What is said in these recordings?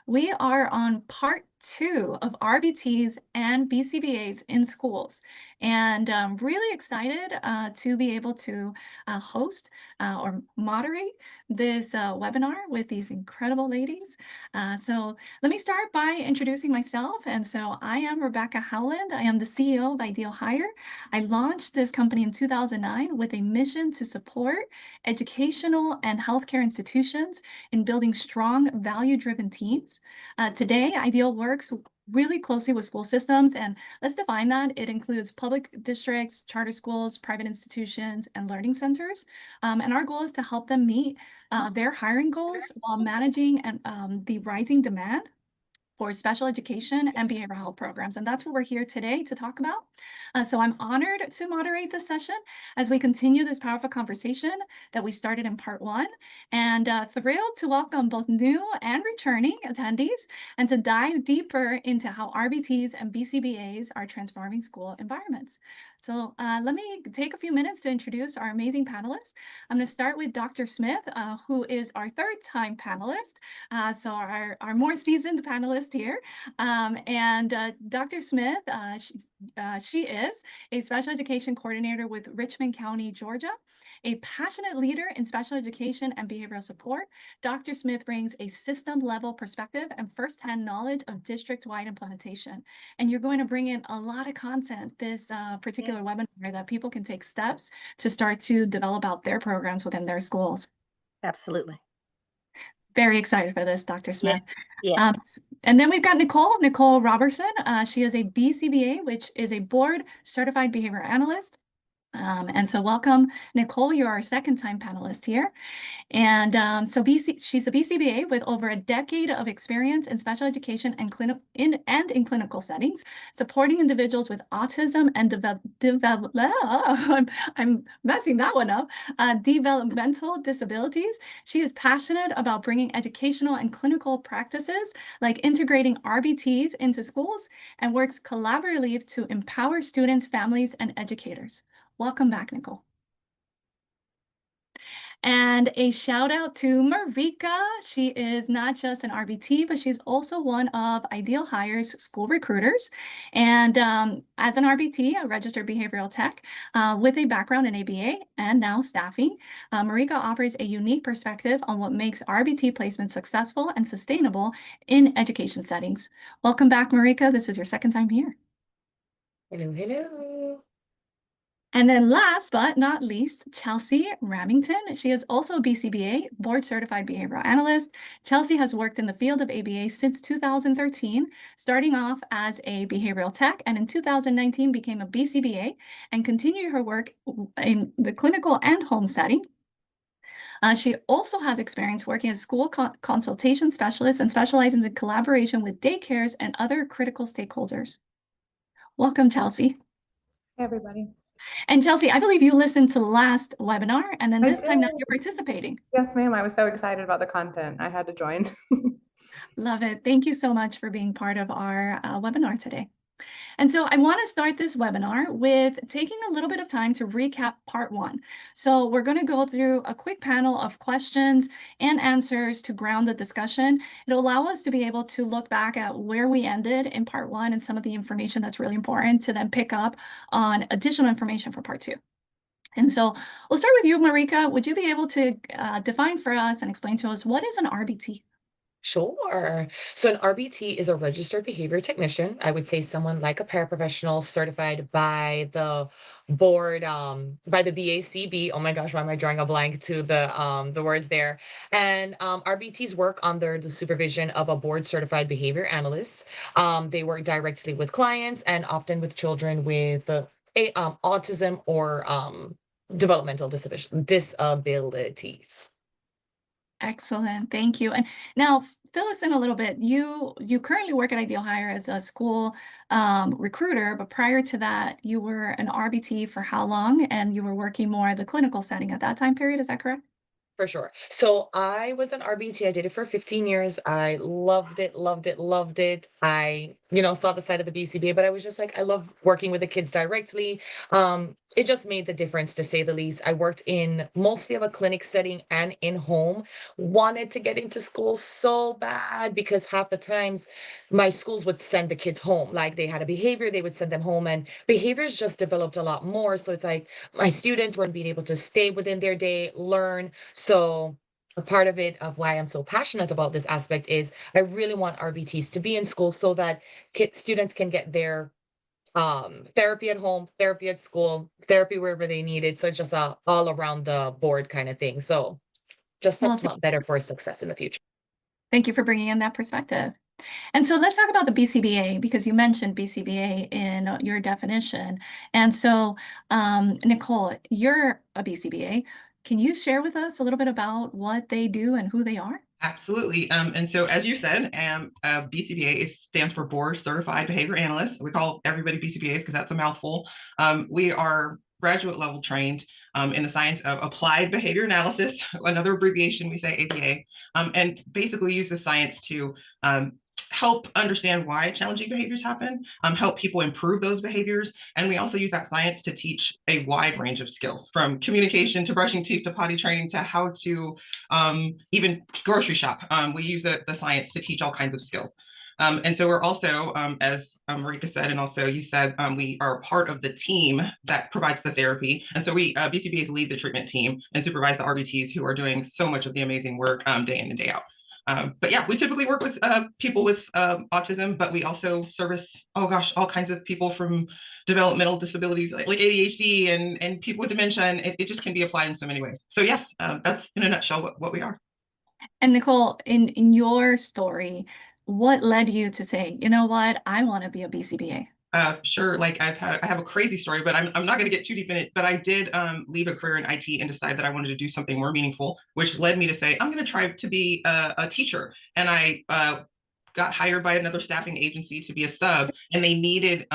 We are on part 2 of RBTs and BCBAs in schools, and I'm really excited to be able to host or moderate this webinar with these incredible ladies. So let me start by introducing myself. And so I am Rebecca Howland. I am the CEO of iDEAL Hire. I launched this company in 2009 with a mission to support educational and healthcare institutions in building strong, value-driven teams. Today, iDEAL works really closely with school systems, and let's define that. It includes public districts, charter schools, private institutions, and learning centers. And our goal is to help them meet their hiring goals while managing the rising demand for special education and behavioral health programs. And that's what we're here today to talk about. So I'm honored to moderate this session as we continue this powerful conversation that we started in part 1, and thrilled to welcome both new and returning attendees and to dive deeper into how RBTs and BCBAs are transforming school environments. So let me take a few minutes to introduce our amazing panelists. I'm going to start with Dr. Smith, who is our third-time panelist, so our more seasoned panelist here. Dr. Smith, she is a special education coordinator with Richmond County, Georgia, a passionate leader in special education and behavioral support. Dr. Smith brings a system-level perspective and firsthand knowledge of district-wide implementation. And you're going to bring in a lot of content this particular webinar that people can take steps to start to develop out their programs within their schools. Absolutely. Very excited for this, Dr. Smith. Yeah. And then we've got Nicole Robertson. She is a BCBA, which is a board certified behavior analyst. And so welcome, Nicole. You're our second-time panelist here. And she's a BCBA with over a decade of experience in special education and in clinical settings, supporting individuals with autism and I'm messing that one up, developmental disabilities. She is passionate about bringing educational and clinical practices like integrating RBTs into schools and works collaboratively to empower students, families, and educators. Welcome back, Nicole. And a shout out to Marika. She is not just an RBT, but she's also one of iDEAL Hire's school recruiters. And as an RBT, a registered behavioral tech with a background in ABA and now staffing, Marika offers a unique perspective on what makes RBT placement successful and sustainable in education settings. Welcome back, Marika. This is your second time here. Hello, hello. And then last but not least, Chelsea Ramington. She is also a BCBA, board certified behavioral analyst. Chelsea has worked in the field of ABA since 2013, starting off as a behavioral tech, and in 2019 became a BCBA and continued her work in the clinical and home setting. She also has experience working as school consultation specialist and specializing in collaboration with daycares and other critical stakeholders. Welcome, Chelsea. Hey, everybody. And Chelsea, I believe you listened to the last webinar, and then this time now you're participating. Yes, ma'am. I was so excited about the content. I had to join. Love it. Thank you so much for being part of our webinar today. And so I want to start this webinar with taking a little bit of time to recap part 1. So we're going to go through a quick panel of questions and answers to ground the discussion. It'll allow us to be able to look back at where we ended in part 1 and some of the information that's really important to then pick up on additional information for part 2. And so we'll start with you, Marika. Would you be able to define for us and explain to us what is an RBT? Sure. So an RBT is a registered behavior technician. I would say someone like a paraprofessional certified by the board, by the BACB. Oh my gosh, why am I drawing a blank to the words there? And RBTs work under the supervision of a board certified behavior analyst. They work directly with clients and often with children with autism or developmental disabilities. Excellent. Thank you. And now fill us in a little bit. You currently work at iDEAL Hire as a school recruiter, but prior to that, you were an RBT for how long? And you were working more at the clinical setting at that time period. Is that correct? For sure. So I was an RBT. I did it for 15 years. I loved it, loved it, loved it. I saw the side of the BCBA, but I was just like, I love working with the kids directly. It just made the difference, to say the least. I worked in mostly of a clinic setting and in home. Wanted to get into school so bad because half the times my schools would send the kids home. Like they had a behavior, they would send them home, and behaviors just developed a lot more. So it's like my students weren't being able to stay within their day, learn. So a part of it, of why I'm so passionate about this aspect, is I really want RBTs to be in school so that students can get their therapy at home, therapy at school, therapy wherever they need it. So it's just a all around the board kind of thing. So just Well, sets them up better for success in the future. thank you for bringing in that perspective. And so let's talk about the BCBA, because you mentioned BCBA in your definition. And so, Nicole, you're a BCBA. Can you share with us a little bit about what they do and who they are? Absolutely. And so, as you said, BCBA stands for Board Certified Behavior Analyst. We call everybody BCBAs because that's a mouthful. We are graduate level trained in the science of applied behavior analysis, another abbreviation, we say ABA, and basically use the science to help understand why challenging behaviors happen, help people improve those behaviors. And we also use that science to teach a wide range of skills, from communication to brushing teeth to potty training to how to even grocery shop. We use the science to teach all kinds of skills. And so we're also, as 𝘰𝘀𝗶𝗵𝘵 said, and also you said, we are part of the team that provides the therapy. And so we, BCBAs, lead the treatment team and supervise the RBTs who are doing so much of the amazing work day in and day out. But yeah, we typically work with people with autism, but we also service, oh gosh, all kinds of people from developmental disabilities like ADHD and people with dementia, and it just can be applied in so many ways. So yes, that's in a nutshell what we are. And Nicole, in your story, what led you to say, you know what, I want to be a BCBA? Sure. Like I have a crazy story, but I'm not going to get too deep in it. But I did leave a career in IT and decide that I wanted to do something more meaningful, which led me to say, I'm going to try to be a teacher. And I got hired by another staffing agency to be a sub, and they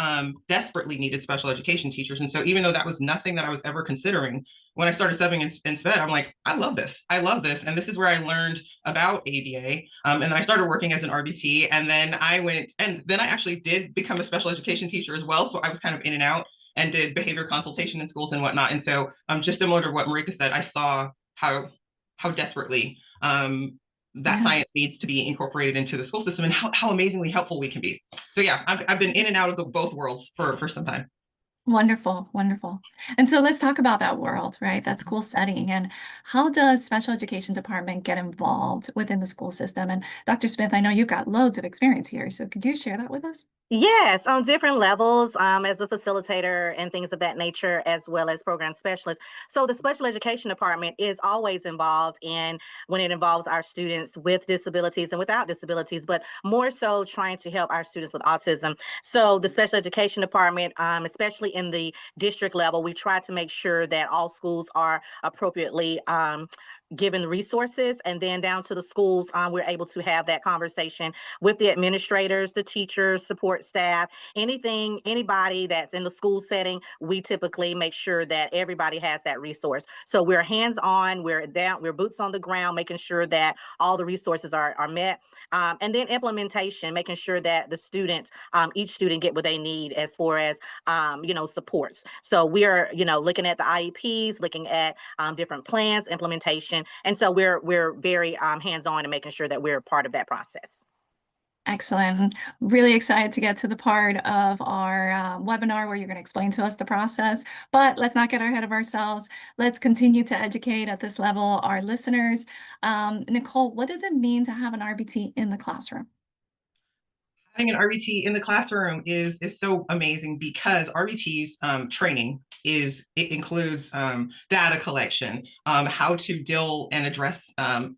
desperately needed special education teachers. And so even though that was nothing that I was ever considering, when I started subbing in SPED, I'm like, I love this. I love this. And this is where I learned about ABA. And then I started working as an RBT. And then I actually did become a special education teacher as well. So I was kind of in and out and did behavior consultation in schools and whatnot. And so just similar to what 𝘰𝘀𝗶 said, I saw how desperately that science needs to be incorporated into the school system, and how amazingly helpful we can be. So yeah, I've been in and out of both worlds for some time. Wonderful, wonderful. And so let's talk about that world, right? That school setting, and how does special education department get involved within the school system? And Dr. Smith, I know you've got loads of experience here, so could you share that with us? Yes, on different levels, as a facilitator and things of that nature, as well as program specialist. So the special education department is always involved in when it involves our students with disabilities and without disabilities, but more so trying to help our students with autism. So the special education department, especially in the district level, we try to make sure that all schools are appropriately given resources, and then down to the schools, we're able to have that conversation with the administrators, the teachers, support staff, anybody that's in the school setting. We typically make sure that everybody has that resource. So we're hands-on, we're boots on the ground, making sure that all the resources are met. And then implementation, making sure that the students, each student get what they need as far as, supports. So we're, looking at the IEPs, looking at different plans, implementation. And so we're very hands-on and making sure that we're part of that process. Excellent. Really excited to get to the part of our webinar where you're going to explain to us the process. But let's not get ahead of ourselves. Let's continue to educate at this level our listeners. Nicole, what does it mean to have an RBT in the classroom? Having an RBT in the classroom is so amazing, because RBT's training includes data collection, how to deal and address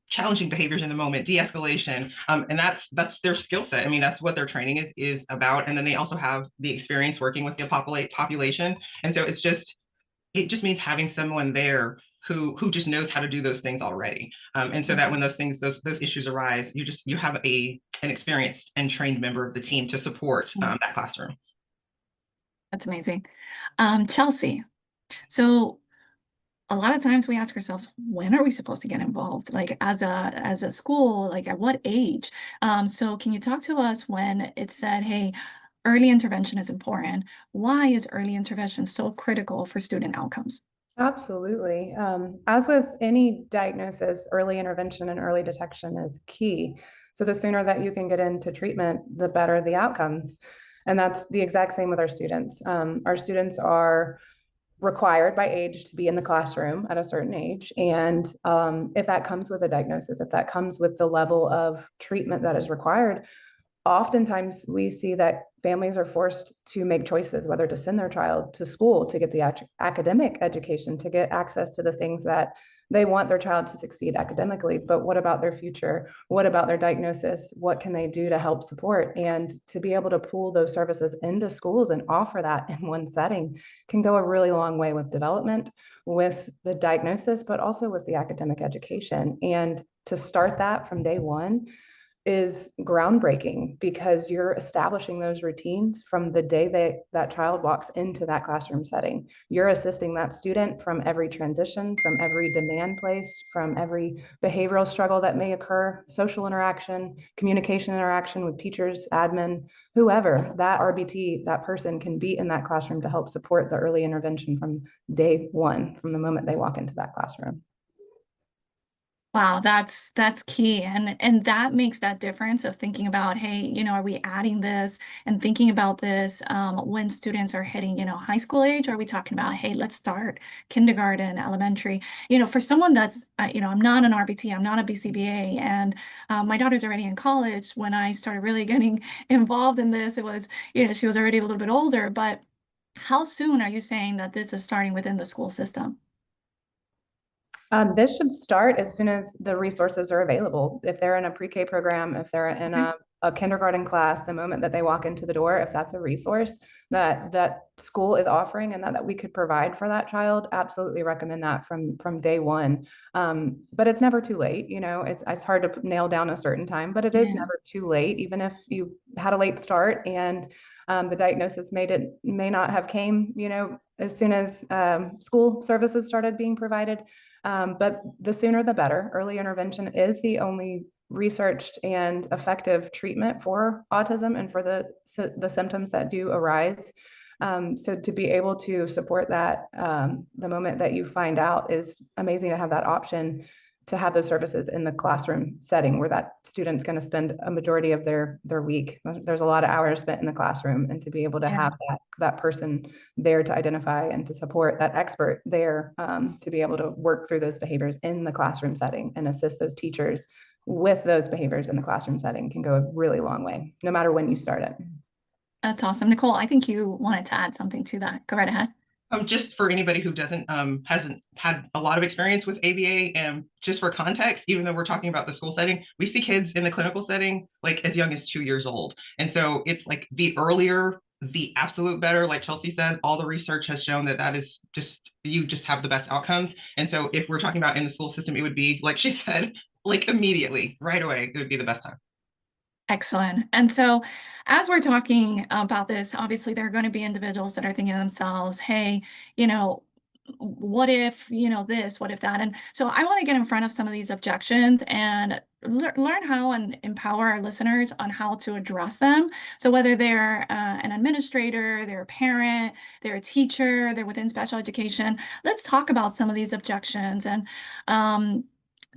challenging behaviors in the moment, de-escalation, and that's their skill set. I mean, that's what their training is about. And then they also have the experience working with the population, and so it just means having someone there who just knows how to do those things already. And so that when those issues arise, you have an experienced and trained member of the team to support that classroom. That's amazing. Chelsea, so a lot of times we ask ourselves, when are we supposed to get involved? Like as a school, like at what age? So can you talk to us when it said, hey, early intervention is important? Why is early intervention so critical for student outcomes? Absolutely. As with any diagnosis, early intervention and early detection is key. So the sooner that you can get into treatment, the better the outcomes. And that's the exact same with our students. Our students are required by age to be in the classroom at a certain age. And if that comes with a diagnosis, if that comes with the level of treatment that is required, oftentimes we see that families are forced to make choices whether to send their child to school to get the academic education, to get access to the things that they want their child to succeed academically. But what about their future? What about their diagnosis? What can they do to help support? And to be able to pool those services into schools and offer that in one setting can go a really long way with development, with the diagnosis, but also with the academic education. And to start that from day one is groundbreaking, because you're establishing those routines from the day that child walks into that classroom setting. You're assisting that student from every transition, from every demand placed, from every behavioral struggle that may occur, social interaction, communication interaction with teachers, admin, whoever. That RBT, that person can be in that classroom to help support the early intervention from day one, from the moment they walk into that classroom. Wow, that's key. And that makes that difference of thinking about, hey, are we adding this and thinking about this when students are hitting, high school age? Are we talking about, hey, let's start kindergarten, elementary? For someone that's, I'm not an RBT, I'm not a BCBA, and my daughter's already in college. When I started really getting involved in this, it was, she was already a little bit older, but how soon are you saying that this is starting within the school system? This should start as soon as the resources are available. If they're in a pre-K program, if they're in a kindergarten class, the moment that they walk into the door, if that's a resource that school is offering and that we could provide for that child, absolutely recommend that from day one. But it's never too late. It's hard to nail down a certain time, but it is never too late. Even if you had a late start and the diagnosis may not have came, as soon as school services started being provided. But the sooner the better. Early intervention is the only researched and effective treatment for autism and for the symptoms that do arise. So to be able to support that the moment that you find out is amazing, to have that option, to have those services in the classroom setting where that student's going to spend a majority of their week. There's a lot of hours spent in the classroom, and to be able to have that person there to identify and to support, that expert there to be able to work through those behaviors in the classroom setting and assist those teachers with those behaviors in the classroom setting can go a really long way, no matter when you start it. That's awesome. Nicole, I think you wanted to add something to that. Go right ahead. Just for anybody who hasn't had a lot of experience with ABA, and just for context, even though we're talking about the school setting, we see kids in the clinical setting like as young as 2 years old. And so it's like the earlier, the absolute better. Like Chelsea said, all the research has shown that is you just have the best outcomes. And so if we're talking about in the school system, it would be, like she said, like immediately, right away, it would be the best time. Excellent. And so as we're talking about this, obviously there are going to be individuals that are thinking to themselves, hey, what if, this, what if that? And so I want to get in front of some of these objections and learn how and empower our listeners on how to address them. So whether they're an administrator, they're a parent, they're a teacher, they're within special education, let's talk about some of these objections. And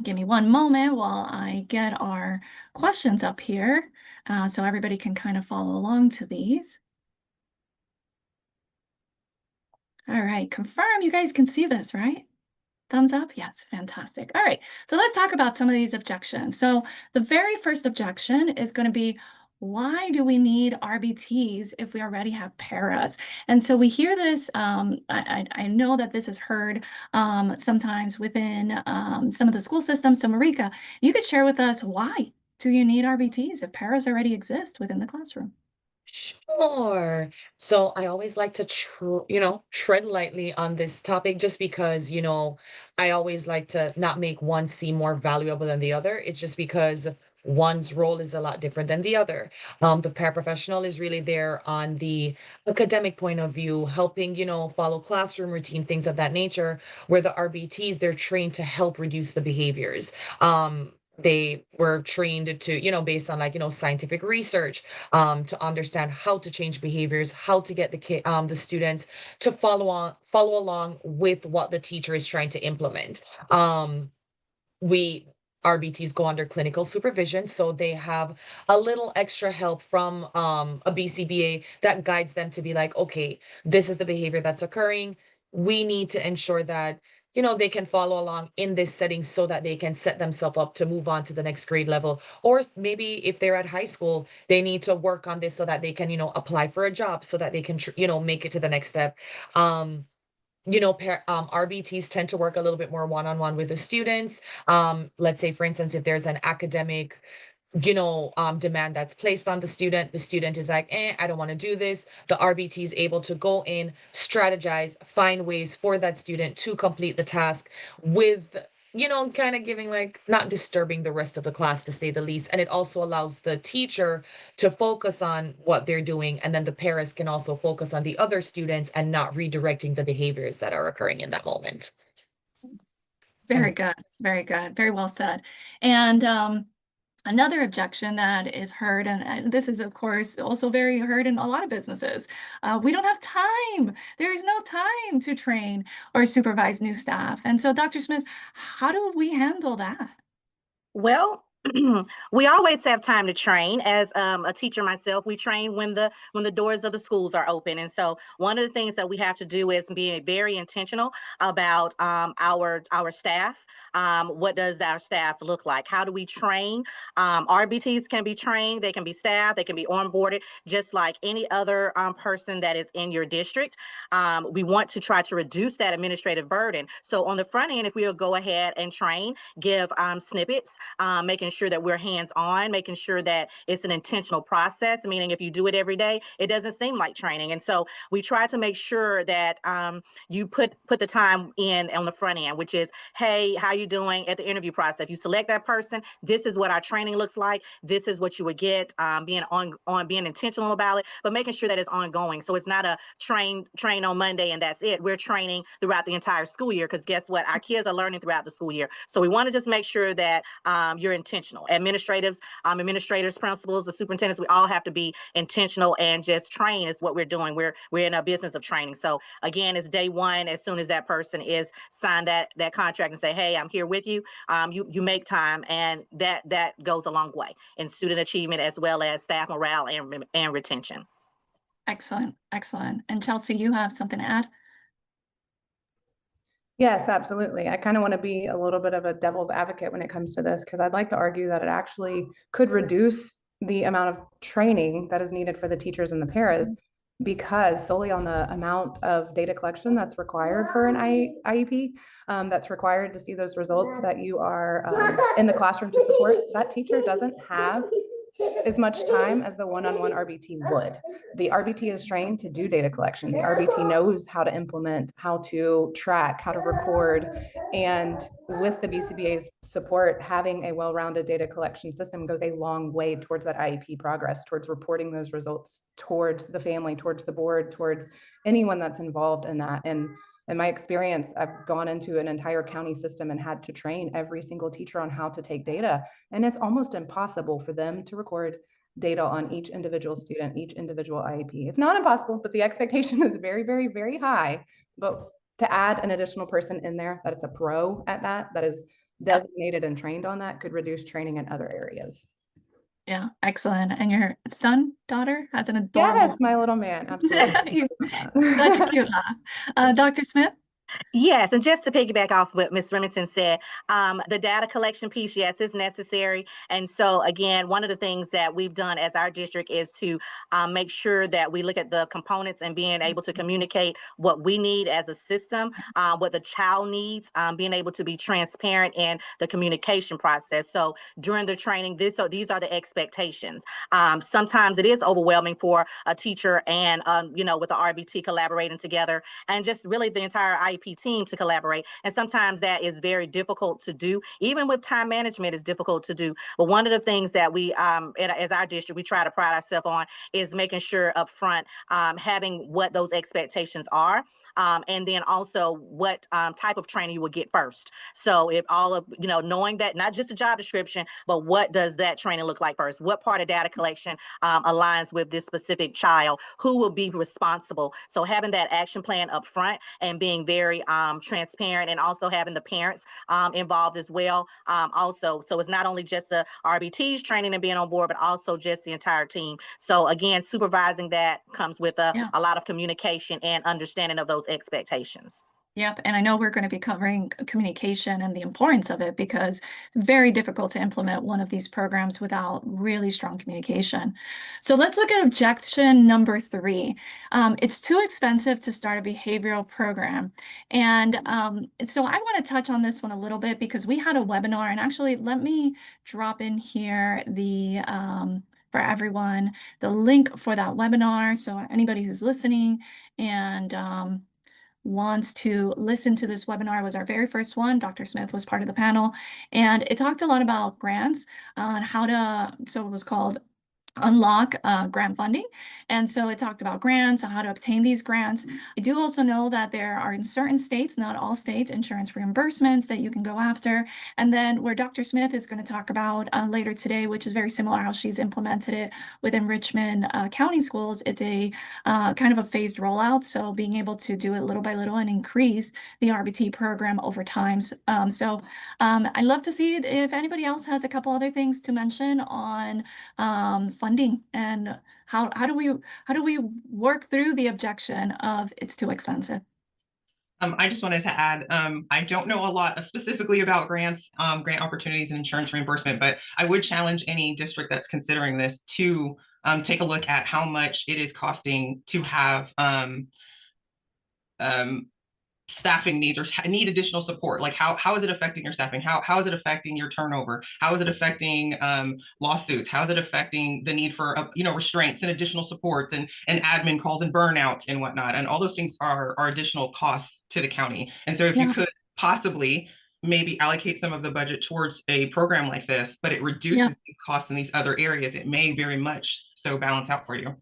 give me one moment while I get our questions up here so everybody can kind of follow along to these. All right, confirm you guys can see this, right? Thumbs up? Yes, fantastic. All right, so let's talk about some of these objections. So the very first objection is going to be, why do we need RBTs if we already have paras? And so we hear this, I know that this is heard sometimes within some of the school systems. So Marika, you could share with us, why do you need RBTs if paras already exist within the classroom? Sure. So I always like to, tread lightly on this topic, just because, I always like to not make one seem more valuable than the other. It's just because One's role is a lot different than the other. The paraprofessional is really there on the academic point of view, helping, follow classroom routine, things of that nature, where the RBTs, they're trained to help reduce the behaviors. They were trained to, based on scientific research, to understand how to change behaviors, how to get the students to follow along with what the teacher is trying to implement. RBTs go under clinical supervision, so they have a little extra help from a BCBA that guides them to be like, okay, this is the behavior that's occurring. We need to ensure that they can follow along in this setting so that they can set themselves up to move on to the next grade level. Or maybe if they're at high school, they need to work on this so that they can, apply for a job so that they can, make it to the next step. RBTs tend to work a little bit more one-on-one with the students. Let's say, for instance, if there's an academic demand that's placed on the student is like, I don't want to do this. The RBT is able to go in, strategize, find ways for that student to complete the task with, kind of giving not disturbing the rest of the class, to say the least. And it also allows the teacher to focus on what they're doing. And then the parents can also focus on the other students and not redirecting the behaviors that are occurring in that moment. Very good. Very good. Very well said. And another objection that is heard, and this is, of course, also very heard in a lot of businesses, we don't have time. There is no time to train or supervise new staff. And so, Dr. Smith, how do we handle that? Well, we always have time to train. As a teacher myself, we train when the doors of the schools are open. And so one of the things that we have to do is be very intentional about our staff. What does our staff look like? How do we train? RBTs can be trained, they can be staffed, they can be onboarded, just like any other person that is in your district. We want to try to reduce that administrative burden. So on the front end, if we'll go ahead and train, give snippets, making sure that we're hands-on, making sure that it's an intentional process, meaning if you do it every day, it doesn't seem like training. And so we try to make sure that you put the time in on the front end, which is, hey, how you doing at the interview process? If you select that person, this is what our training looks like. This is what you would get, being intentional about it, but making sure that it's ongoing. So it's not a train on Monday and that's it. We're training throughout the entire school year, because guess what? Our kids are learning throughout the school year. So we want to just make sure that you're intentional. Administrators, principals, the superintendents, we all have to be intentional, and just train is what we're doing. We're in a business of training. So again, it's day one. As soon as that person is signed that contract and say, hey, I'm here with you, you make time, and that goes a long way in student achievement as well as staff morale and retention. Excellent. Excellent. And Chelsea, you have something to add? Yes, absolutely. I kind of want to be a little bit of a devil's advocate when it comes to this, because I'd like to argue that it actually could reduce the amount of training that is needed for the teachers and the paras, because solely on the amount of data collection that's required for an IEP, that's required to see those results that you are in the classroom to support, that teacher doesn't have as much time as the one-on-one RBT would. The RBT is trained to do data collection. The RBT knows how to implement, how to track, how to record. And with the BCBA's support, having a well-rounded data collection system goes a long way towards that IEP progress, towards reporting those results towards the family, towards the board, towards anyone that's involved in that. And in my experience, I've gone into an entire county system and had to train every single teacher on how to take data. And it's almost impossible for them to record data on each individual student, each individual IEP. It's not impossible, but the expectation is very, very, very high. But to add an additional person in there, that it's a pro at that is designated and trained on that, could reduce training in other areas. Yeah, excellent. And your daughter has an adorable. Yes, my little man, absolutely. Such a cute laugh. Dr. Smith? Yes, and just to piggyback off what Ms. Remington said, the data collection piece, yes, is necessary. And so again, one of the things that we've done as our district is to make sure that we look at the components and being able to communicate what we need as a system, what the child needs, being able to be transparent in the communication process. So during the training, these are the expectations. Sometimes it is overwhelming for a teacher and, with the RBT collaborating together, and just really the entire IEP team to collaborate. And sometimes that is very difficult to do. Even with time management is difficult to do. But one of the things that we, as our district, we try to pride ourselves on is making sure up front, having what those expectations are. And then also what type of training you will get first. So if all of, knowing that not just the job description, but what does that training look like first? What part of data collection aligns with this specific child? Who will be responsible? So having that action plan up front and being very transparent, and also having the parents involved as well. Also, so it's not only just the RBTs training and being on board, but also just the entire team. So again, supervising that comes with a lot of communication and understanding of those expectations. Yep. And I know we're going to be covering communication and the importance of it, because it's very difficult to implement one of these programs without really strong communication. So let's look at objection number 3. It's too expensive to start a behavioral program. And so I want to touch on this one a little bit, because we had a webinar, and actually let me drop in here the for everyone the link for that webinar. So anybody who's listening and wants to listen to this webinar, was our very first one. Dr. Smith was part of the panel, and it talked a lot about grants on how to, so it was called Unlock grant funding. And so it talked about grants and how to obtain these grants. I do also know that there are in certain states, not all states, insurance reimbursements that you can go after. And then where Dr. Smith is going to talk about later today, which is very similar how she's implemented it within Richmond County schools, it's a kind of a phased rollout. So being able to do it little by little and increase the RBT program over time. I'd love to see it if anybody else has a couple other things to mention on funding, and how do we work through the objection of it's too expensive. I just wanted to add, I don't know a lot specifically about grants, grant opportunities and insurance reimbursement, but I would challenge any district that's considering this to take a look at how much it is costing to have staffing needs, or need additional support. Like how is it affecting your staffing? How is it affecting your turnover? How is it affecting lawsuits? How is it affecting the need for restraints and additional supports and admin calls and burnout and whatnot? And all those things are additional costs to the county. And so if you could possibly maybe allocate some of the budget towards a program like this, but it reduces these costs in these other areas, it may very much so balance out for you.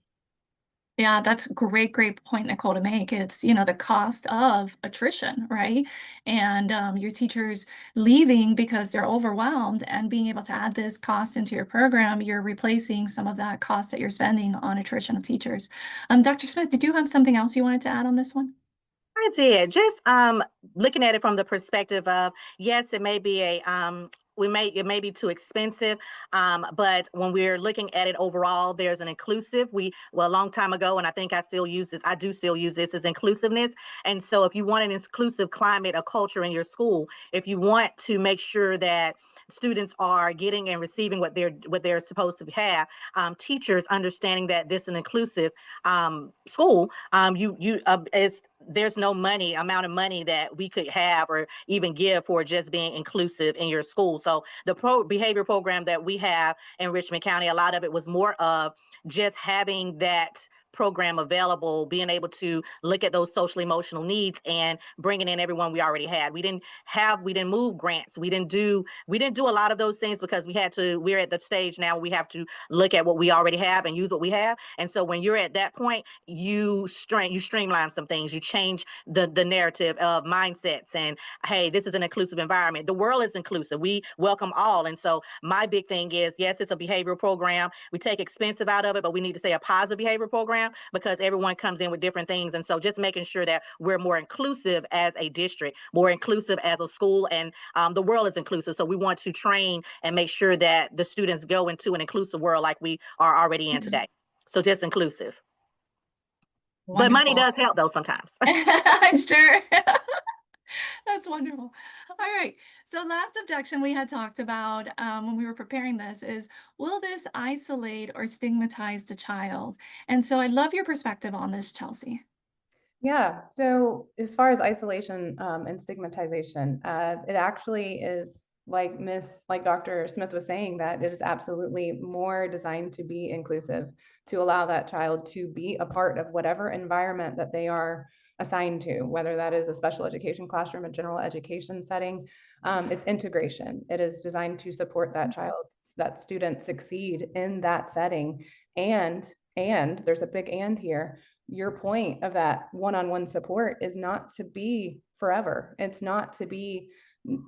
Yeah, that's a great point, Nicole, to make. It's, the cost of attrition, right? And your teachers leaving because they're overwhelmed, and being able to add this cost into your program, you're replacing some of that cost that you're spending on attrition of teachers. Dr. Smith, did you have something else you wanted to add on this one? I did. Just looking at it from the perspective of, yes, it may be it may be too expensive, but when we're looking at it overall, there's an inclusive. A long time ago, and I think I do still use this, is inclusiveness. And so if you want an inclusive climate, a culture in your school, if you want to make sure that students are getting and receiving what they're supposed to have, teachers understanding that this is an inclusive school, there's no amount of money that we could have or even give for just being inclusive in your school. So the behavior program that we have in Richmond County, a lot of it was more of just having that program available, being able to look at those social emotional needs and bringing in everyone we already had. We didn't move grants. We didn't do a lot of those things because we're at the stage now we have to look at what we already have and use what we have. And so when you're at that point, you streamline some things, you change the narrative of mindsets, and hey, this is an inclusive environment. The world is inclusive. We welcome all. And so my big thing is, yes, it's a behavioral program. We take expensive out of it, but we need to say a positive behavior program, because everyone comes in with different things. And so just making sure that we're more inclusive as a district, more inclusive as a school, and the world is inclusive. So we want to train and make sure that the students go into an inclusive world like we are already in today. So just inclusive. Wonderful. But money does help though sometimes. I'm sure. That's wonderful. All right. So last objection we had talked about when we were preparing this is, will this isolate or stigmatize the child? And so I'd love your perspective on this, Chelsea. Yeah. So as far as isolation and stigmatization, it actually is like Dr. Smith was saying, that it is absolutely more designed to be inclusive, to allow that child to be a part of whatever environment that they are assigned to, whether that is a special education classroom, a general education setting. It's integration. It is designed to support that child, that student succeed in that setting. And there's a big and here. Your point of that one-on-one support is not to be forever. It's not to be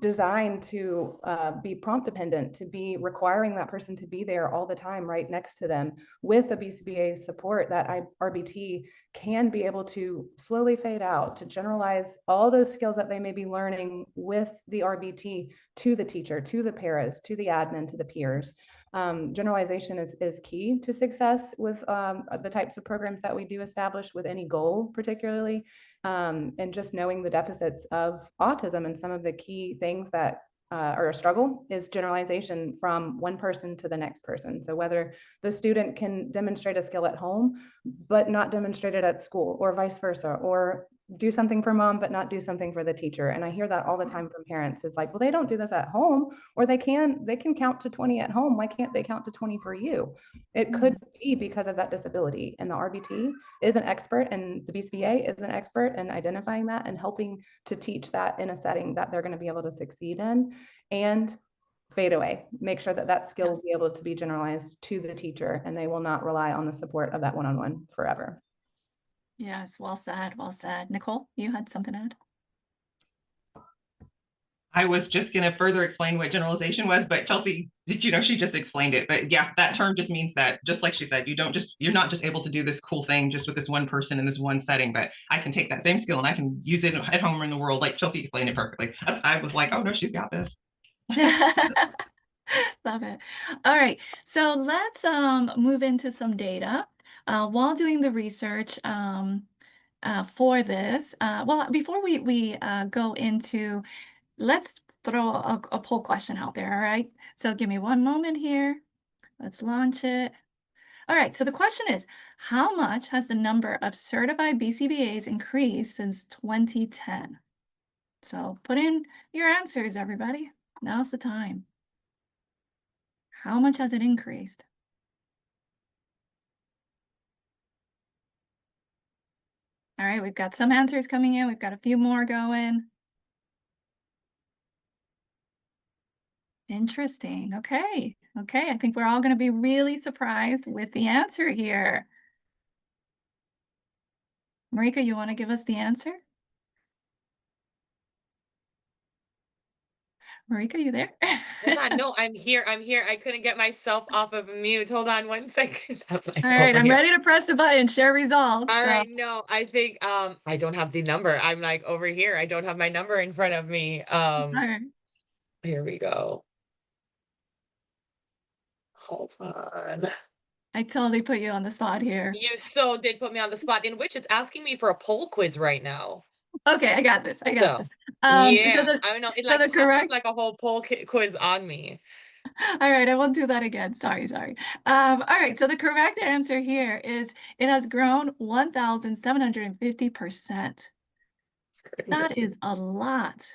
designed to be prompt dependent, to be requiring that person to be there all the time right next to them. With a BCBA support, that RBT can be able to slowly fade out, to generalize all those skills that they may be learning with the RBT to the teacher, to the paras, to the admin, to the peers. Generalization is key to success with the types of programs that we do establish with any goal, particularly. And just knowing the deficits of autism, and some of the key things that are a struggle is generalization from one person to the next person. So whether the student can demonstrate a skill at home, but not demonstrate it at school, or vice versa, or do something for mom, but not do something for the teacher. And I hear that all the time from parents, is like, well, they don't do this at home, or they can count to 20 at home. Why can't they count to 20 for you? It could be because of that disability. And the RBT is an expert, and the BCBA is an expert in identifying that and helping to teach that in a setting that they're going to be able to succeed in, and fade away. Make sure that that skill will be able to be generalized to the teacher, and they will not rely on the support of that one-on-one forever. Yes, well said, well said. Nicole, you had something to add? I was just going to further explain what generalization was, but Chelsea, did you know, she just explained it. But yeah, that term just means that, just like she said, you're not just able to do this cool thing just with this one person in this one setting, but I can take that same skill and I can use it at home or in the world. Like Chelsea explained it perfectly. I was like, oh no, she's got this. Love it. All right, so let's move into some data. While doing the research for this, well, before we go into, let's throw a poll question out there, all right? So give me one moment here. Let's launch it. All right, so the question is, how much has the number of certified BCBAs increased since 2010? So put in your answers, everybody. Now's the time. How much has it increased? All right, we've got some answers coming in. We've got a few more going. Interesting. Okay. Okay. I think we're all going to be really surprised with the answer here. Marika, you want to give us the answer? Marika, you there? Hold on, no, I'm here. I couldn't get myself off of mute. Hold on one second. All right, I'm ready to press the button, share results. All right, no, I think I don't have the number. I'm like over here. I don't have my number in front of me. All right. Here we go. Hold on. I totally put you on the spot here. You so did put me on the spot, in which it's asking me for a poll quiz right now. Okay, I got this. I got this. Yeah, so I know. It so like the popped up correct. like a whole poll quiz on me. All right, I won't do that again. Sorry. All right, so the correct answer here is it has grown 1,750%. That is a lot.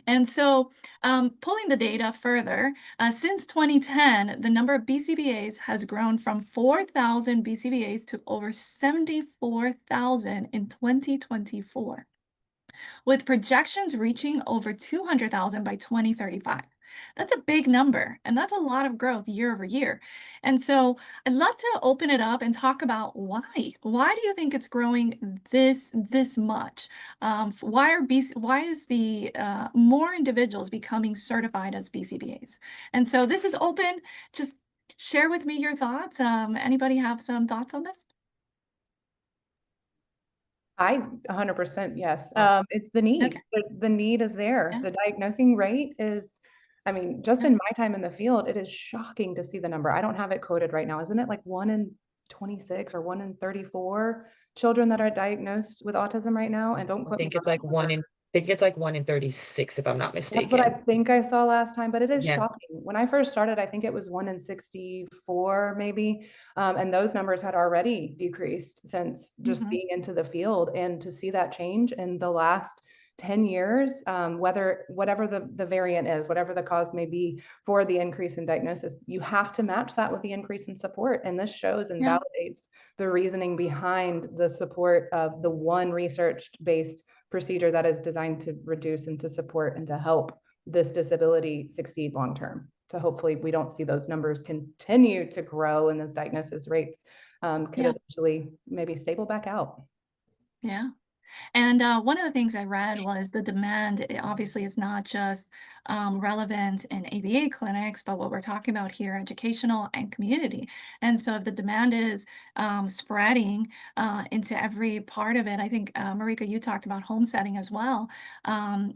And so pulling the data further, since 2010, the number of BCBAs has grown from 4,000 BCBAs to over 74,000 in 2024, with projections reaching over 200,000 by 2035. That's a big number, and that's a lot of growth year over year. And so I'd love to open it up and talk about why. Why do you think it's growing this much? Why is the more individuals becoming certified as BCBAs? And so this is open. Just share with me your thoughts. Anybody have some thoughts on this? I 100% yes. It's the need. Okay. The need is there. Yeah. The diagnosing rate is, I mean, just in my time in the field, it is shocking to see the number. I don't have it quoted right now. Isn't it like 1 in 26 or 1 in 34 children that are diagnosed with autism right now? And don't I quote me think on it's like that 1 number. in I think it's like 1 in 36, if I'm not That's what I mistaken. think I saw last time, but it is Yeah. shocking. When I first started, I think it was 1 in 64 maybe. And those numbers had already decreased since just being into the field. And to see that change in the last 10 years, whatever the variant is, whatever the cause may be for the increase in diagnosis, you have to match that with the increase in support. And this shows and validates the reasoning behind the support of the one research-based procedure that is designed to reduce and to support and to help this disability succeed long-term. So hopefully we don't see those numbers continue to grow and those diagnosis rates could eventually maybe stable back out. Yeah. And one of the things I read was the demand obviously is not just relevant in ABA clinics, but what we're talking about here, educational and community. And so if the demand is spreading into every part of it, I think, Marika, you talked about home setting as well.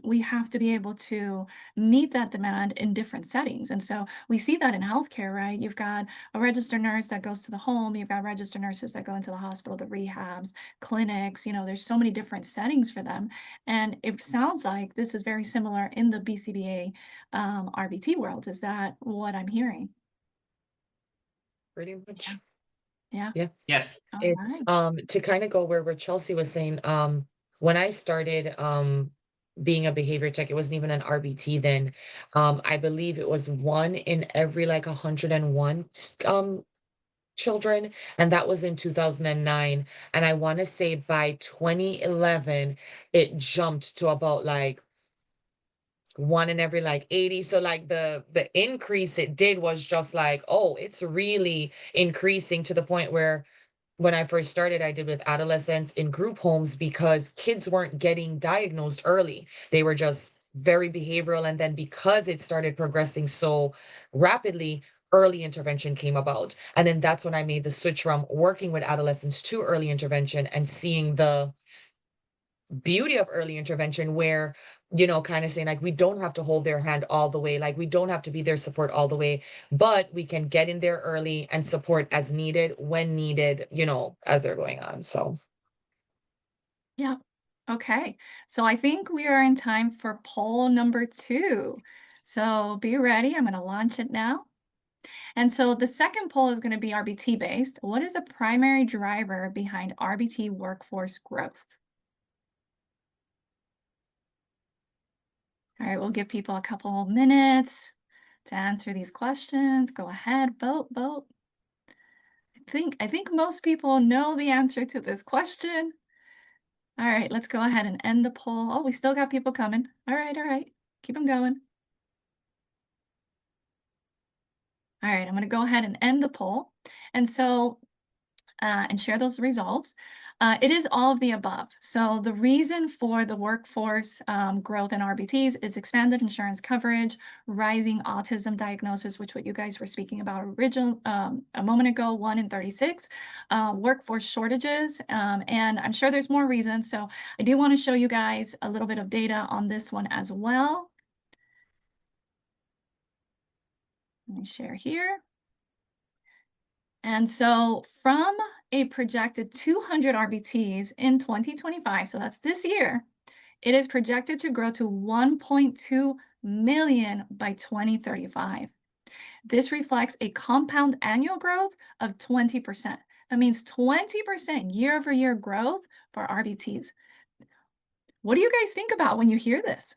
We have to be able to meet that demand in different settings. And so we see that in healthcare, right? You've got a registered nurse that goes to the home, you've got registered nurses that go into the hospital, the rehabs, clinics, there's so many different settings for them. And it sounds like this is very similar in the BCBA RBT world. Is that what I'm hearing? Pretty much. Yeah. Yes. It's to kind of go where Chelsea was saying, when I started being a behavior tech, it wasn't even an RBT then. I believe it was 1 in every 101 children, and that was in 2009. And I want to say by 2011 it jumped to about 1 in every 80. So the increase it did was just oh, it's really increasing to the point where when I first started, I did with adolescents in group homes because kids weren't getting diagnosed early. They were just very behavioral. And then because it started progressing so rapidly, early intervention came about. And then that's when I made the switch from working with adolescents to early intervention and seeing the beauty of early intervention where, kind of saying we don't have to hold their hand all the way. We don't have to be their support all the way, but we can get in there early and support as needed, when needed, as they're going on. So. Yeah. Okay. So I think we are in time for poll number 2. So be ready. I'm going to launch it now. And so the second poll is going to be RBT based. What is the primary driver behind RBT workforce growth? All right, we'll give people a couple minutes to answer these questions. Go ahead, vote. I think most people know the answer to this question. All right, let's go ahead and end the poll. Oh, we still got people coming. All right. Keep them going. All right, I'm going to go ahead and end the poll. And so, and share those results. It is all of the above. So the reason for the workforce growth in RBTs is expanded insurance coverage, rising autism diagnosis, which what you guys were speaking about a moment ago, 1 in 36, workforce shortages, and I'm sure there's more reasons. So I do want to show you guys a little bit of data on this one as well. Let me share here. And so from a projected 200 RBTs in 2025, so that's this year, it is projected to grow to 1.2 million by 2035. This reflects a compound annual growth of 20%. That means 20% year-over-year growth for RBTs. What do you guys think about when you hear this?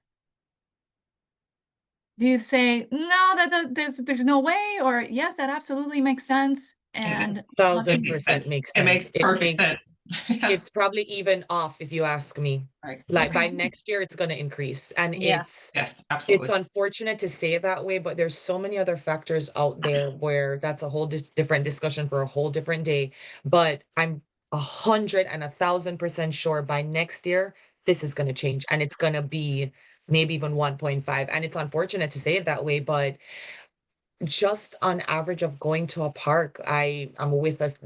Do you say, no, there's no way, or yes, that absolutely makes sense? And 1,000% makes sense. It makes perfect sense. It's probably even off if you ask me. Right. By next year, it's going to increase. And yes, absolutely. It's unfortunate to say it that way, but there's so many other factors out there where that's a whole different discussion for a whole different day. But I'm 100 and 1,000% sure by next year, this is going to change, and it's going to be maybe even 1.5. And it's unfortunate to say it that way, but just on average of going to a park, I'm with us,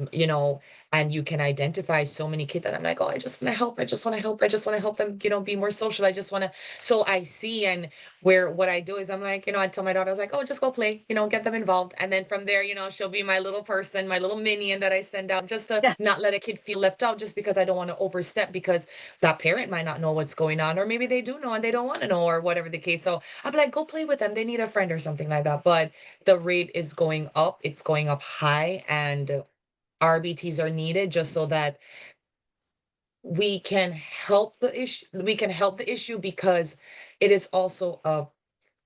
and you can identify so many kids, and I'm like, oh, I just want to help. I just want to help them, be more social. I just want to. So I see, and what I do is I'm like, I tell my daughter, I was like, oh, just go play, get them involved. And then from there, she'll be my little person, my little minion that I send out just to not let a kid feel left out, just because I don't want to overstep, because that parent might not know what's going on, or maybe they do know and they don't want to know, or whatever the case. So I'll be like, go play with them. They need a friend or something like that. But the rate is going up. It's going up high, and RBTs are needed just so that we can help the issue because it is also a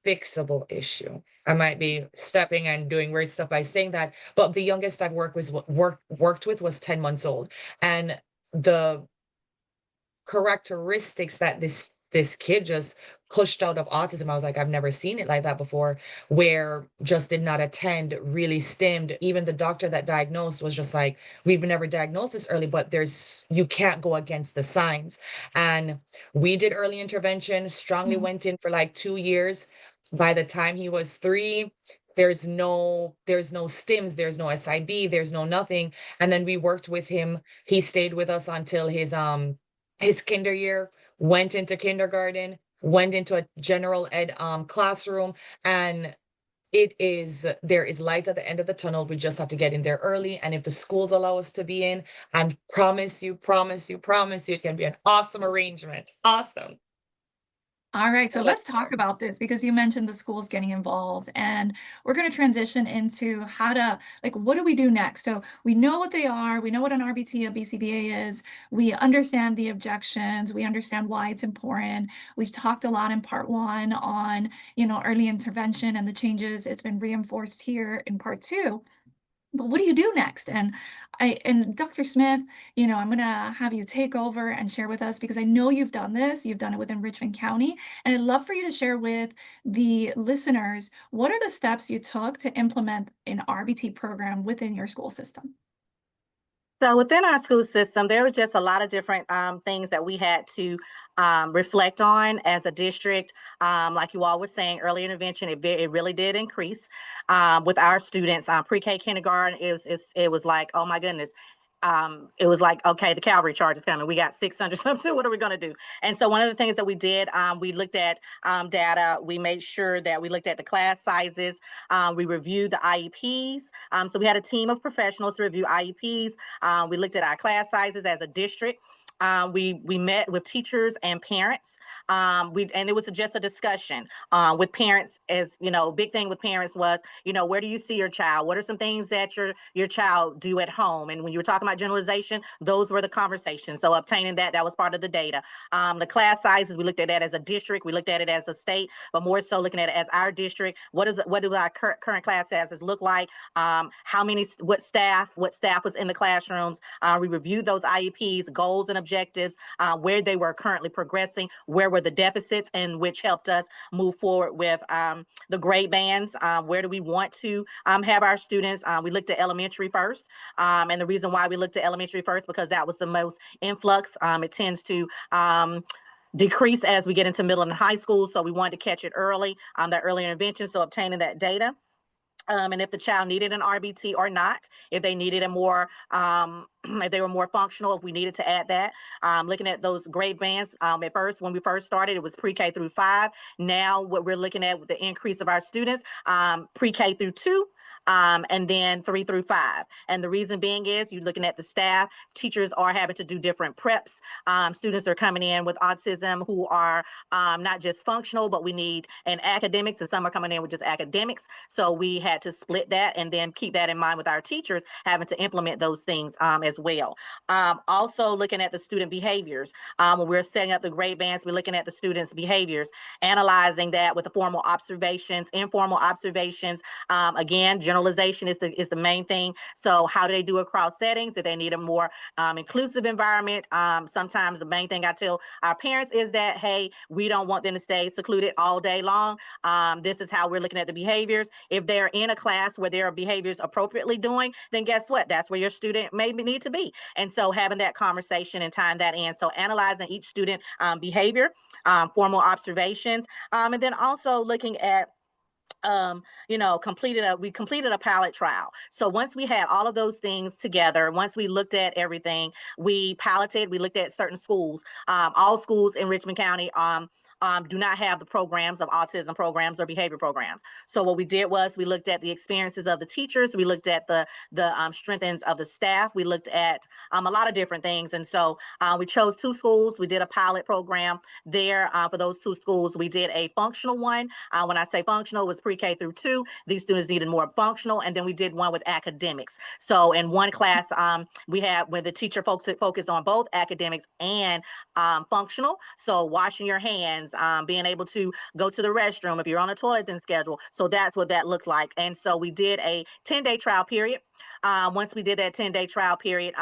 fixable issue. I might be stepping and doing weird stuff by saying that, but the youngest I've worked with was 10 months old. And the characteristics that this kid just pushed out of autism, I was like, I've never seen it like that before, where just did not attend, really stemmed. Even the doctor that diagnosed was just like, we've never diagnosed this early, but you can't go against the signs. And we did early intervention, strongly went in for like 2 years. By the time he was 3, there's no stims, there's no SIB, there's no nothing. And then we worked with him. He stayed with us until his kinder year, went into kindergarten, went into a general ed classroom, and there is light at the end of the tunnel. We just have to get in there early. And if the schools allow us to be in, I promise you, it can be an awesome arrangement. Awesome. All right, so let's talk about this because you mentioned the schools getting involved, and we're going to transition into how to, like, what do we do next? So we know what they are, we know what an RBT, a BCBA is, we understand the objections, we understand why it's important. We've talked a lot in part 1 on, early intervention and the changes. It's been reinforced here in part 2. But what do you do next? And Dr. Smith, I'm gonna have you take over and share with us because I know you've done this. You've done it within Richmond County, and I'd love for you to share with the listeners what are the steps you took to implement an RBT program within your school system. So within our school system, there was just a lot of different things that we had to reflect on as a district. Like you all were saying, early intervention, it really did increase with our students. Pre-K kindergarten, it was like, oh my goodness. It was like, okay, the cavalry charge is coming. We got 600 something. What are we going to do? And so one of the things that we did, we looked at data. We made sure that we looked at the class sizes. We reviewed the IEPs. So we had a team of professionals to review IEPs. We looked at our class sizes as a district. We met with teachers and parents. And it was just a discussion with parents. As big thing with parents was, where do you see your child? What are some things that your child do at home? And when you were talking about generalization, those were the conversations. So obtaining that was part of the data. The class sizes, we looked at that as a district. We looked at it as a state, but more so looking at it as our district. What do our current class sizes look like? What staff was in the classrooms? We reviewed those IEPs, goals and objectives, where they were currently progressing, where were the deficits, and which helped us move forward with the grade bands. Where do we want to have our students? We looked at elementary first. And the reason why we looked at elementary first, because that was the most influx. It tends to decrease as we get into middle and high school. So we wanted to catch it early, that early intervention. So obtaining that data. And if the child needed an RBT or not, if they needed a more, if they were more functional, if we needed to add that. Looking at those grade bands, at first, when we first started, it was pre-K through 5. Now what we're looking at with the increase of our students, pre-K through 2. And then 3 through 5. And the reason being is you're looking at the staff. Teachers are having to do different preps. Students are coming in with autism who are not just functional, but we need an academics, and some are coming in with just academics. So we had to split that and then keep that in mind with our teachers having to implement those things as well. Also looking at the student behaviors. When we're setting up the grade bands, we're looking at the students' behaviors, analyzing that with the formal observations, informal observations. Again, generalization is the main thing. So how do they do across settings? Do they need a more inclusive environment? Sometimes the main thing I tell our parents is that, hey, we don't want them to stay secluded all day long. This is how we're looking at the behaviors. If they're in a class where their behaviors appropriately doing, then guess what? That's where your student may need to be. And so having that conversation and tying that in. So analyzing each student behavior, formal observations, and then also looking at we completed a pilot trial. So once we had all of those things together, once we looked at everything, we looked at certain schools, all schools in Richmond County, do not have the programs of autism programs or behavior programs. So what we did was we looked at the experiences of the teachers. We looked at the strengths of the staff. We looked at a lot of different things. And so we chose 2 schools. We did a pilot program there for those 2 schools. We did a functional one. When I say functional, it was pre-K through 2. These students needed more functional. And then we did one with academics. So in one class, we had where the teacher focused on both academics and functional. So washing your hands, being able to go to the restroom if you're on a toileting schedule. So that's what that looked like. And so we did a 10-day trial period. Once we did that 10-day trial period,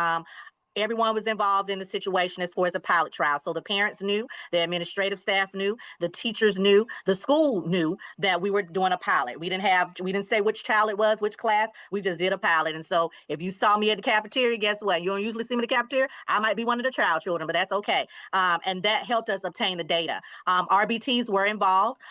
everyone was involved in the situation as far as a pilot trial. So the parents knew, the administrative staff knew, the teachers knew, the school knew that we were doing a pilot. We didn't say which child it was, which class. We just did a pilot. And so if you saw me at the cafeteria, guess what? You don't usually see me in the cafeteria. I might be one of the trial children, but that's okay. And that helped us obtain the data. RBTs were involved.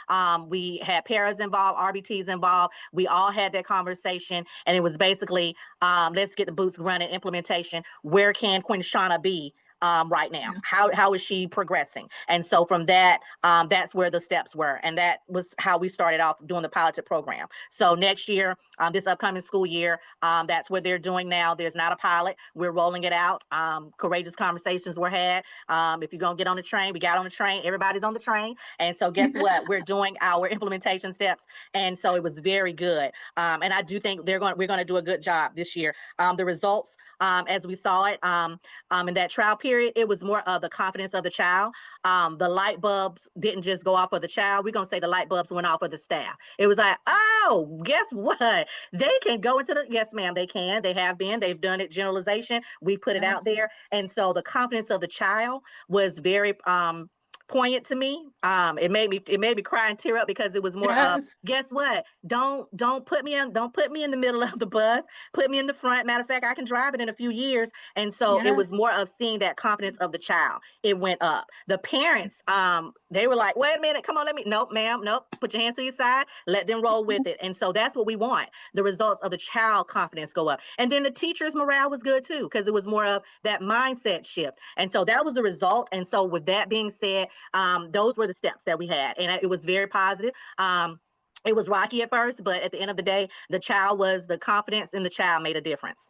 We had paras involved, RBTs involved. We all had that conversation. And it was basically, let's get the boots running, implementation. Where can 𝘰𝘀𝗶𝗴𝗵𝘁𝘀 be right now? How is she progressing? And so from that, that's where the steps were. And that was how we started off doing the piloted program. So next year, this upcoming school year, that's what they're doing now. There's not a pilot. We're rolling it out. Courageous conversations were had. If you're going to get on the train, we got on the train. Everybody's on the train. And so guess what? We're doing our implementation steps. And so it was very good. And I do think we're going to do a good job this year. The results, as we saw it in that trial period, it was more of the confidence of the child. The light bulbs didn't just go off for the child. We're going to say the light bulbs went off for the staff. It was like, oh, guess what? They can go into the, yes, ma'am, they can. They have been. They've done it, generalization. We put it out there. And so the confidence of the child was very poignant to me. It made me cry and tear up because it was more of, guess what? Don't put me in the middle of the bus. Put me in the front. Matter of fact, I can drive it in a few years. And so it was more of seeing that confidence of the child. It went up. The parents, they were like, wait a minute, come on, nope, ma'am, nope. Put your hands to your side. Let them roll with it. And so that's what we want. The results of the child confidence go up. And then the teachers' morale was good too, because it was more of that mindset shift. And so that was the result. And so with that being said, those were the steps that we had, and it was very positive. It was rocky at first, but at the end of the day, the confidence in the child made a difference.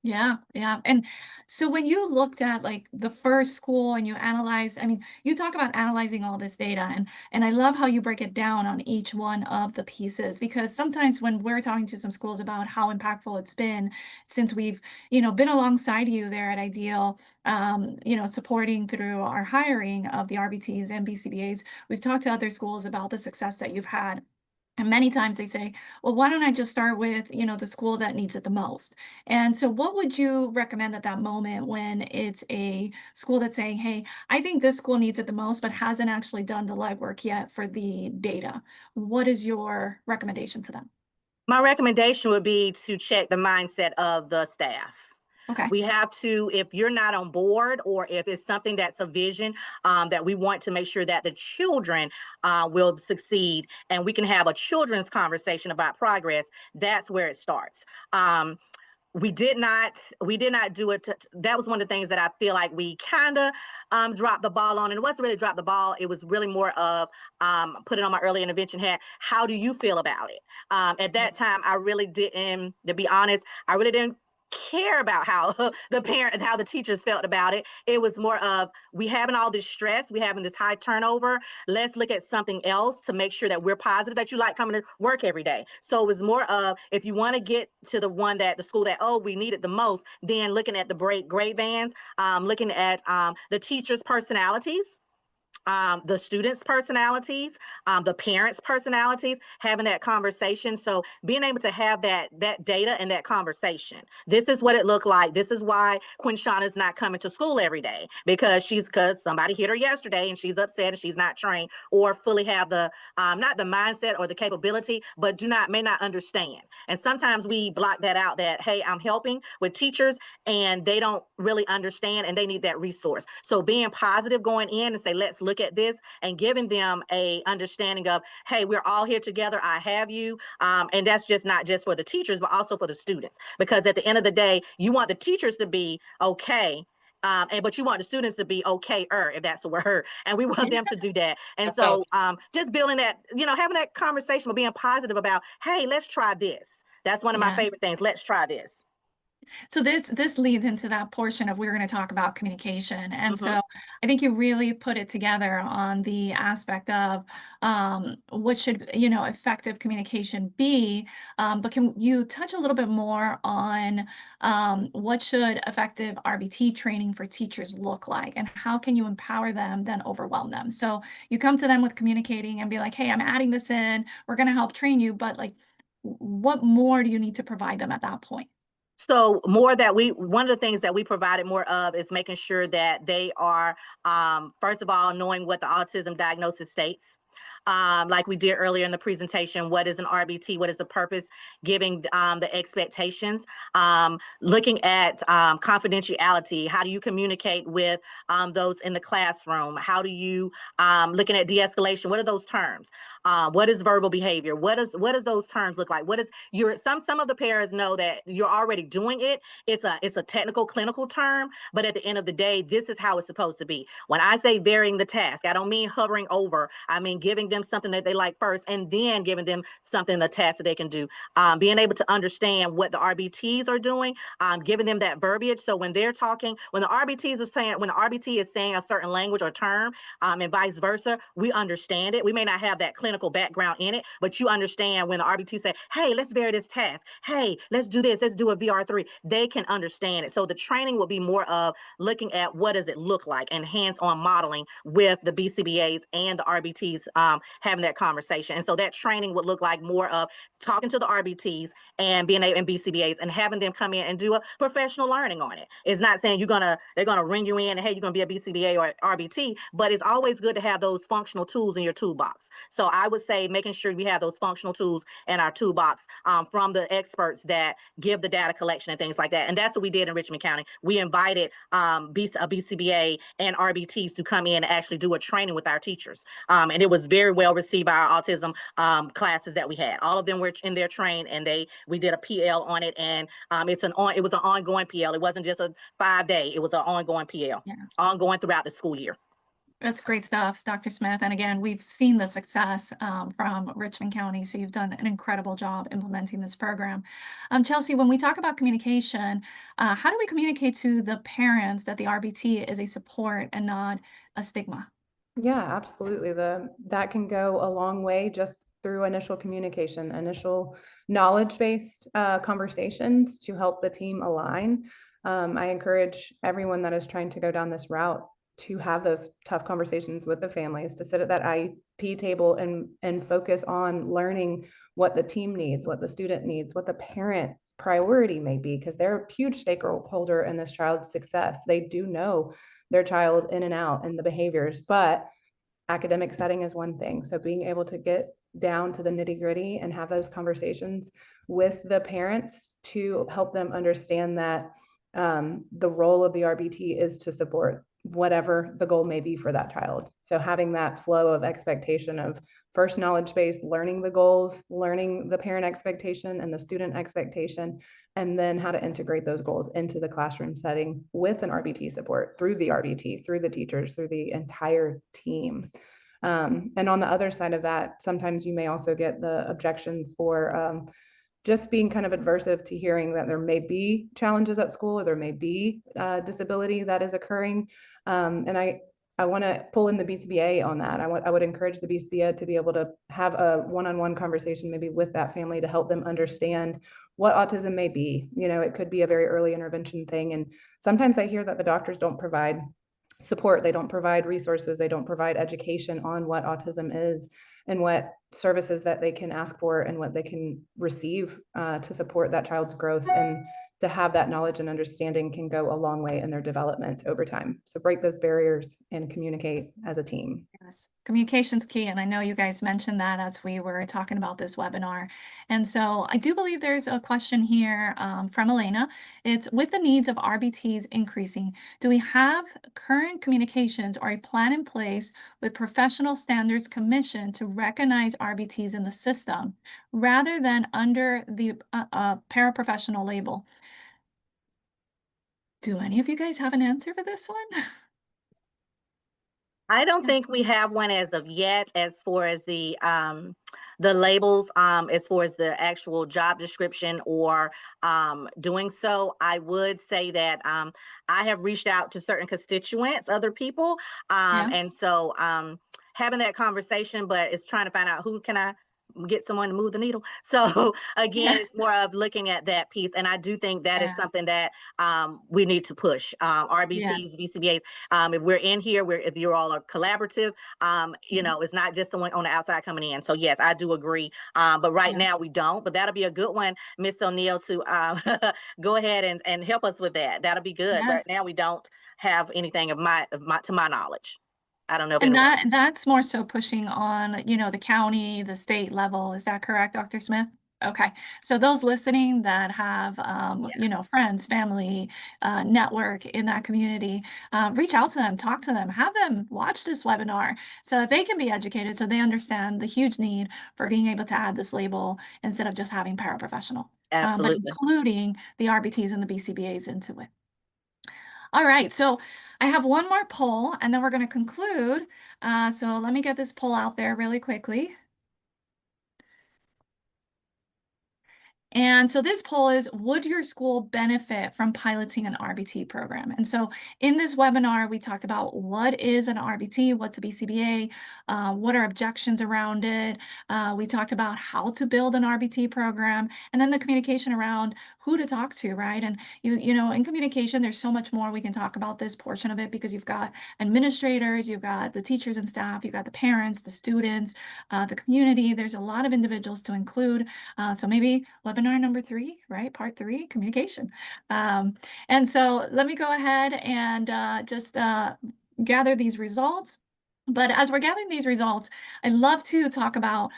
Yeah. And so when you looked at like the first school and you analyzed, I mean, you talk about analyzing all this data, and I love how you break it down on each one of the pieces, because sometimes when we're talking to some schools about how impactful it's been since we've, been alongside you there at iDEAL, supporting through our hiring of the RBTs and BCBAs, we've talked to other schools about the success that you've had. And many times they say, well, why don't I just start with, the school that needs it the most? And so what would you recommend at that moment when it's a school that's saying, hey, I think this school needs it the most, but hasn't actually done the legwork yet for the data? What is your recommendation to them? My recommendation would be to check the mindset of the staff. Okay. We have to, if you're not on board, or if it's something that's a vision that we want to make sure that the children will succeed, and we can have a children's conversation about progress, that's where it starts. We did not do it. That was one of the things that I feel like we kind of dropped the ball on. And it wasn't really drop the ball. It was really more of put it on my early intervention hat. How do you feel about it? At that time, I really didn't, to be honest, I really didn't care about how the teachers felt about it. It was more of, we having all this stress, we having this high turnover. Let's look at something else to make sure that we're positive, that you like coming to work every day. So it was more of, if you want to get to the school that, oh, we need it the most, then looking at the grade bands, looking at the teachers' personalities, the students' personalities, the parents' personalities, having that conversation. So being able to have that data and that conversation. This is what it looked like. This is why 𝘰𝘀𝗶𝗴𝗵𝘁𝘀 is not coming to school every day, because somebody hit her yesterday and she's upset and she's not trained, or fully have the not the mindset or the capability, but may not understand. And sometimes we block that out, that, hey, I'm helping with teachers and they don't really understand and they need that resource. So being positive going in and say, let's look at this, and giving them a understanding of, hey, we're all here together. I have you. And that's just not just for the teachers, but also for the students, because at the end of the day, you want the teachers to be okay but you want the students to be okay-er, if that's the word, and we want them to do that. And That's so just building that, having that conversation, but being positive about, hey, let's try this. That's one of my favorite things. Let's try this. So this leads into that portion of we're going to talk about communication. And Mm-hmm. so I think you really put it together on the aspect of what should, effective communication be. But can you touch a little bit more on what should effective RBT training for teachers look like, and how can you empower them, then overwhelm them? So you come to them with communicating and be like, hey, I'm adding this in, we're going to help train you, but like, what more do you need to provide them at that point? So one of the things that we provided more of is making sure that they are, first of all, knowing what the autism diagnosis states. Like we did earlier in the presentation, what is an RBT? What is the purpose? Giving the expectations, looking at confidentiality. How do you communicate with those in the classroom? How do you, looking at de-escalation, what are those terms? What is verbal behavior? What does those terms look like? What is some of the parents know that you're already doing it. It's a technical clinical term, but at the end of the day, this is how it's supposed to be. When I say varying the task, I don't mean hovering over. I mean giving them something that they like first, and then giving them something, the task that they can do. Being able to understand what the RBTs are doing, giving them that verbiage. So when they're talking, when the RBT is saying a certain language or term, and vice versa, we understand it. We may not have that clinical background in it, but you understand when the RBT say, hey, let's vary this task. Hey, let's do this. Let's do a VR3. They can understand it. So the training will be more of looking at what does it look like, and hands-on modeling with the BCBAs and the RBTs, having that conversation. And so that training would look like more of talking to the RBTs and BCBAs and having them come in and do a professional learning on it. It's not saying they're gonna ring you in and hey, you're gonna be a BCBA or RBT, but it's always good to have those functional tools in your toolbox. So I would say making sure we have those functional tools in our toolbox from the experts that give the data collection and things like that. And that's what we did in Richmond County. We invited a BCBA and RBTs to come in and actually do a training with our teachers. And it was very well received by our autism classes that we had. All of them were in their train, and we did a PL on it, and it was an ongoing PL. It wasn't just a 5-day. It was an ongoing PL, ongoing throughout the school year. That's great stuff, Dr. Smith. And again, we've seen the success from Richmond County, so you've done an incredible job implementing this program. Chelsea, when we talk about communication, how do we communicate to the parents that the RBT is a support and not a stigma? Yeah, absolutely. That can go a long way just through initial communication, initial knowledge-based conversations to help the team align. I encourage everyone that is trying to go down this route to have those tough conversations with the families, to sit at that IEP table and focus on learning what the team needs, what the student needs, what the parent priority may be, because they're a huge stakeholder in this child's success. They do know their child in and out and the behaviors, but academic setting is one thing. So being able to get down to the nitty-gritty and have those conversations with the parents to help them understand that the role of the RBT is to support whatever the goal may be for that child. So having that flow of expectation of first knowledge-based, learning the goals, learning the parent expectation and the student expectation, and then how to integrate those goals into the classroom setting with an RBT support through the RBT, through the teachers, through the entire team. And on the other side of that, sometimes you may also get the objections for just being kind of adversive to hearing that there may be challenges at school, or there may be disability that is occurring. And I want to pull in the BCBA on that. I would encourage the BCBA to be able to have a one-on-one conversation maybe with that family to help them understand what autism may be. It could be a very early intervention thing. And sometimes I hear that the doctors don't provide support, they don't provide resources, they don't provide education on what autism is and what services that they can ask for and what they can receive to support that child's growth. And to have that knowledge and understanding can go a long way in their development over time. So break those barriers and communicate as a team. Yes, communication's key. And I know you guys mentioned that as we were talking about this webinar. And so I do believe there's a question here from Elena. It's, with the needs of RBTs increasing, do we have current communications or a plan in place with Professional Standards Commission to recognize RBTs in the system rather than under the paraprofessional label? Do any of you guys have an answer for this one? I don't Yeah. think we have one as of yet, as far as the labels, as far as the actual job description or doing so. I would say that I have reached out to certain constituents, other people, Yeah. and so having that conversation, but it's trying to find out who can I get someone to move the needle. So again, Yeah. it's more of looking at that piece, and I do think that is Yeah. something that we need to push. Yeah. RBTs, BCBAs. If we're in here, if you're all a collaborative, you Mhm. know, it's not just someone on the outside coming in. So yes, I do agree. But right Yeah. now we don't. But that'll be a good one, Miss O'Neill, to go ahead and help us with that. That'll be good. Yes. Right now we don't have anything to my knowledge. I don't know if And anyone. that's more so pushing on, the county, the state level. Is that correct, Dr. Smith? Okay. So those listening that have, friends, family, network in that community, reach out to them, talk to them, have them watch this webinar so that they can be educated, so they understand the huge need for being able to add this label instead of just having paraprofessional, but Absolutely. including the RBTs and the BCBAs into it. All right, so I have one more poll and then we're going to conclude. So let me get this poll out there really quickly. And so this poll is, would your school benefit from piloting an RBT program? And so in this webinar, we talked about what is an RBT, what's a BCBA, what are objections around it. We talked about how to build an RBT program, and then the communication around who to talk to, right? And in communication, there's so much more we can talk about this portion of it, because you've got administrators, you've got the teachers and staff, you've got the parents, the students, the community. There's a lot of individuals to include. So maybe webinar number 3, right? Part 3, communication. And so let me go ahead and just gather these results. But as we're gathering these results, I'd love to talk about,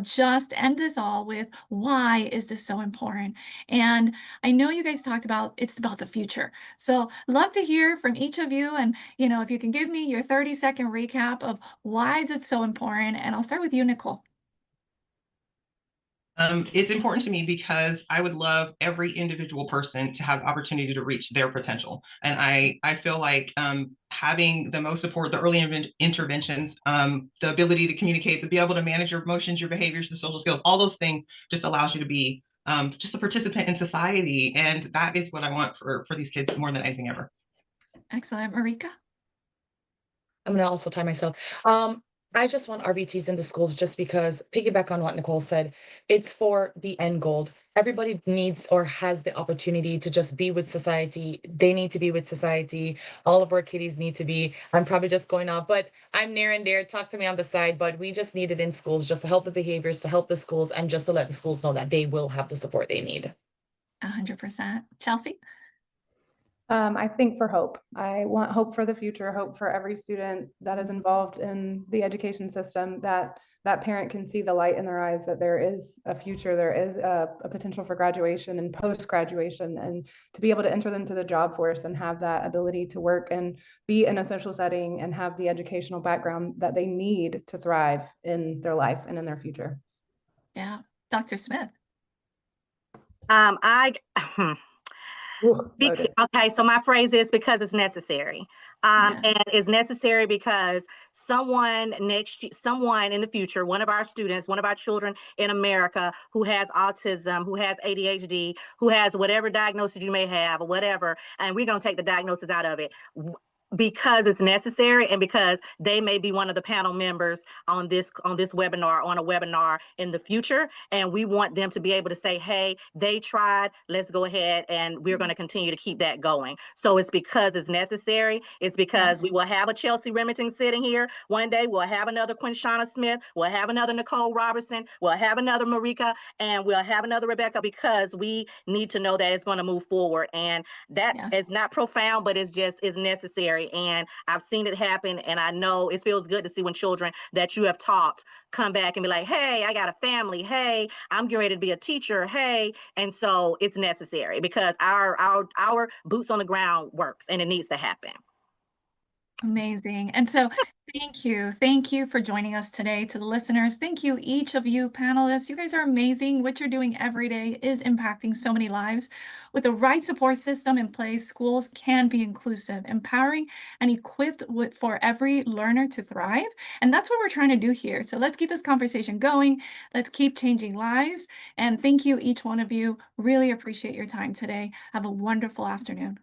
just end this all with, why is this so important? And I know you guys talked about it's about the future. So love to hear from each of you. And, if you can give me your 30-second recap of why is it so important? And I'll start with you, Nicole. It's important to me because I would love every individual person to have the opportunity to reach their potential. And I feel like having the most support, the early interventions, the ability to communicate, to be able to manage your emotions, your behaviors, the social skills, all those things just allows you to be just a participant in society. And that is what I want for these kids more than anything ever. Excellent. Marika? I'm gonna also tie myself. I just want RBTs in the schools just because, piggyback on what Nicole said, it's for the end goal. Everybody needs or has the opportunity to just be with society. They need to be with society. All of our kiddies need to be. I'm probably just going off, but I'm near and dear. Talk to me on the side, but we just need it in schools just to help the behaviors, to help the schools, and just to let the schools know that they will have the support they need. 100%. Chelsea? I think for hope. I want hope for the future, hope for every student that is involved in the education system, that parent can see the light in their eyes, that there is a future, there is a potential for graduation and post-graduation, and to be able to enter into the job force and have that ability to work and be in a social setting and have the educational background that they need to thrive in their life and in their future. Yeah. Dr. Smith? Okay, so my phrase is because it's necessary. Yeah. And it's necessary because someone in the future, one of our students, one of our children in America who has autism, who has ADHD, who has whatever diagnosis you may have or whatever, and we're going to take the diagnosis out of it, because it's necessary and because they may be one of the panel members on this webinar, on a webinar in the future, and we want them to be able to say, hey, they tried, let's go ahead, and we're going to continue to keep that going. So it's because it's necessary. It's because we will have a 𝘰𝘁 Remington sitting here one day. We'll have another 𝘰𝘁 Smith. We'll have another Nicole Robertson. We'll have another Marika, and we'll have another Rebecca, because we need to know that it's going to move forward. And that's it's not profound, but it's necessary. And I've seen it happen, and I know it feels good to see when children that you have taught come back and be like, hey, I got a family, hey, I'm getting ready to be a teacher, hey. And so it's necessary because our boots on the ground works, and it needs to happen. Amazing. And so thank you. Thank you for joining us today. To the listeners, thank you, each of you panelists. You guys are amazing. What you're doing every day is impacting so many lives. With the right support system in place, schools can be inclusive, empowering, and equipped for every learner to thrive. And that's what we're trying to do here. So let's keep this conversation going. Let's keep changing lives. And thank you, each one of you. Really appreciate your time today. Have a wonderful afternoon.